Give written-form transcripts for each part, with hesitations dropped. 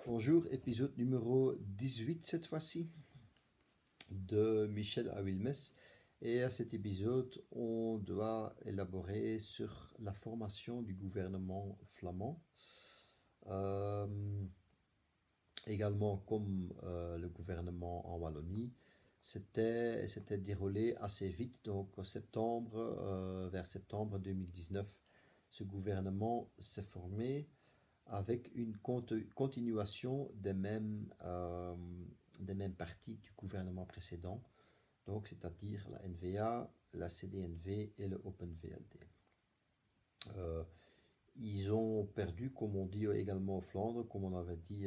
Bonjour, épisode numéro 18 cette fois-ci de Michel à Wilmes. Et à cet épisode, on doit élaborer sur la formation du gouvernement flamand. Également, comme le gouvernement en Wallonie, c'était déroulé assez vite. Donc, vers septembre 2019, ce gouvernement s'est formé avec une continuation des mêmes partis du gouvernement précédent, donc c'est-à-dire la NVA, la CDNV et le OpenVLD. Ils ont perdu, comme on dit également au Flandre, comme on avait dit,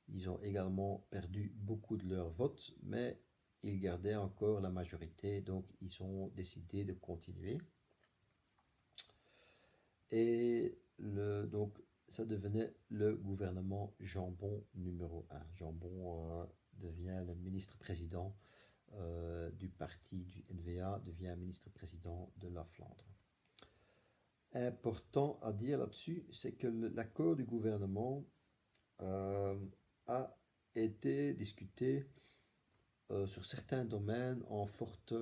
ils ont également perdu beaucoup de leurs votes, mais ils gardaient encore la majorité, donc ils ont décidé de continuer. Et donc, ça devenait le gouvernement Jambon numéro 1. Jambon devient le ministre-président du parti du NVA, devient ministre-président de la Flandre. Important à dire là-dessus, c'est que l'accord du gouvernement a été discuté sur certains domaines en forte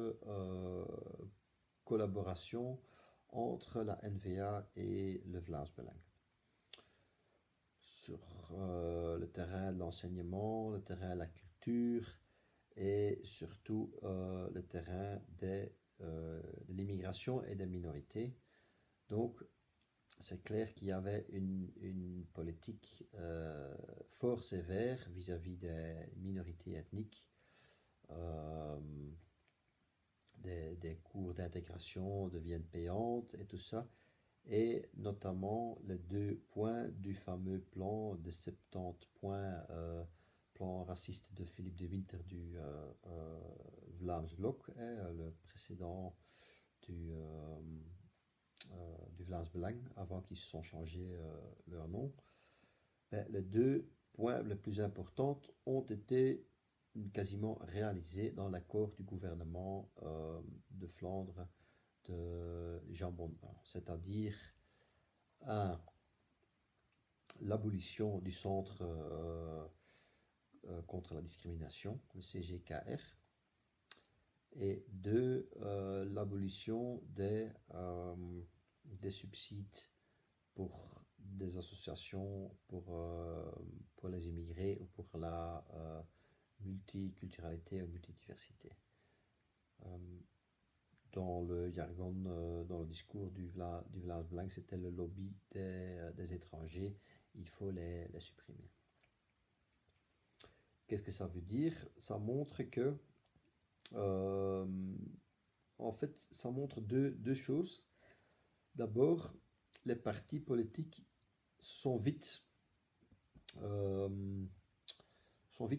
collaboration entre la NVA et le Vlaams-Belang. Sur le terrain de l'enseignement, le terrain de la culture et surtout le terrain de l'immigration et des minorités. Donc, c'est clair qu'il y avait une politique fort sévère vis-à-vis des minorités ethniques. Des cours d'intégration deviennent payantes et tout ça, et notamment les 2 points du fameux plan de 70 points, plan raciste de Philippe de Winter du Vlaams Blok, le précédent du Vlaams Belang, avant qu'ils se sont changés leur nom. Les 2 points les plus importants ont été quasiment réalisé dans l'accord du gouvernement de Flandre de Jambon 1, c'est-à-dire l'abolition du centre contre la discrimination, le CGKR, et 2, l'abolition des subsides pour des associations pour les immigrés ou pour la multiculturalité ou multidiversité. Dans le jargon, dans le discours du Vlaams Belang, c'était le lobby des étrangers, il faut les supprimer. Qu'est-ce que ça veut dire? Ça montre que, en fait, ça montre deux choses. D'abord, les partis politiques sont vite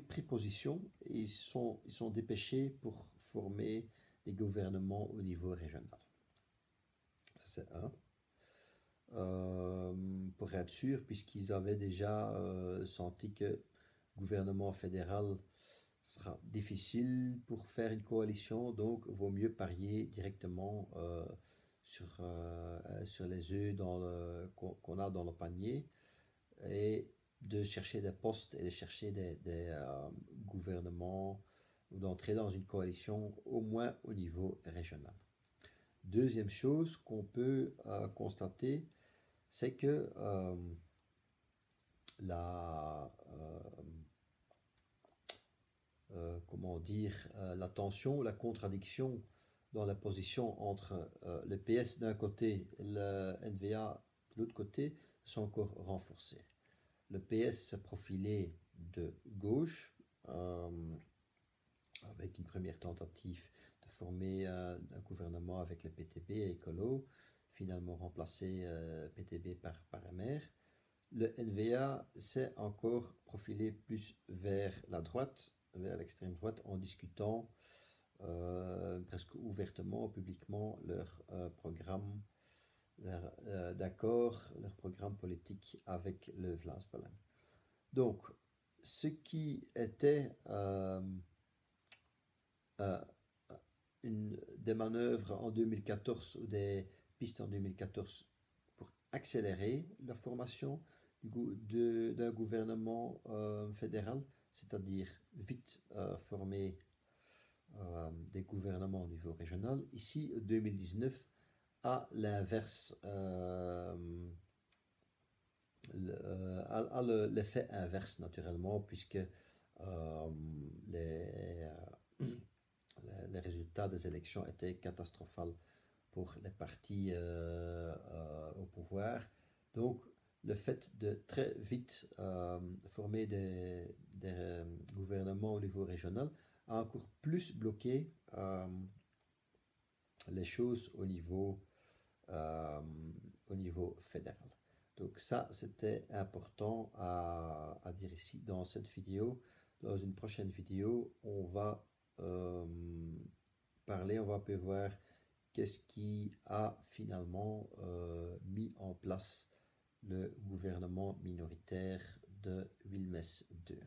pris position et ils sont dépêchés pour former des gouvernements au niveau régional. Ça, c'est un. Pour être sûr, puisqu'ils avaient déjà senti que le gouvernement fédéral sera difficile pour faire une coalition, donc il vaut mieux parier directement sur les œufs qu'on a dans le panier, et de chercher des postes et de chercher des gouvernements, ou d'entrer dans une coalition au moins au niveau régional. Deuxième chose qu'on peut constater, c'est que la tension, la contradiction dans la position entre le PS d'un côté et le NVA de l'autre côté sont encore renforcées. Le PS s'est profilé de gauche, avec une première tentative de former un gouvernement avec le PTB et Écolo, finalement remplacé PTB par MR. Le NVA s'est encore profilé plus vers la droite, vers l'extrême droite, en discutant presque ouvertement, publiquement, leur programme d'accord, leur programme politique avec le Vlaams Belang. Donc, ce qui était des manœuvres en 2014 ou des pistes en 2014 pour accélérer la formation d'un gouvernement fédéral, c'est-à-dire vite former des gouvernements au niveau régional. Ici, 2019, à l'inverse, l'effet inverse naturellement, puisque les, les résultats des élections étaient catastrophales pour les partis au pouvoir. Donc, le fait de très vite former des gouvernements au niveau régional a encore plus bloqué les choses au niveau fédéral. Donc ça, c'était important à dire ici dans cette vidéo. Dans une prochaine vidéo, on va parler, on va un peu voir qu'est-ce qui a finalement mis en place le gouvernement minoritaire de Wilmès II.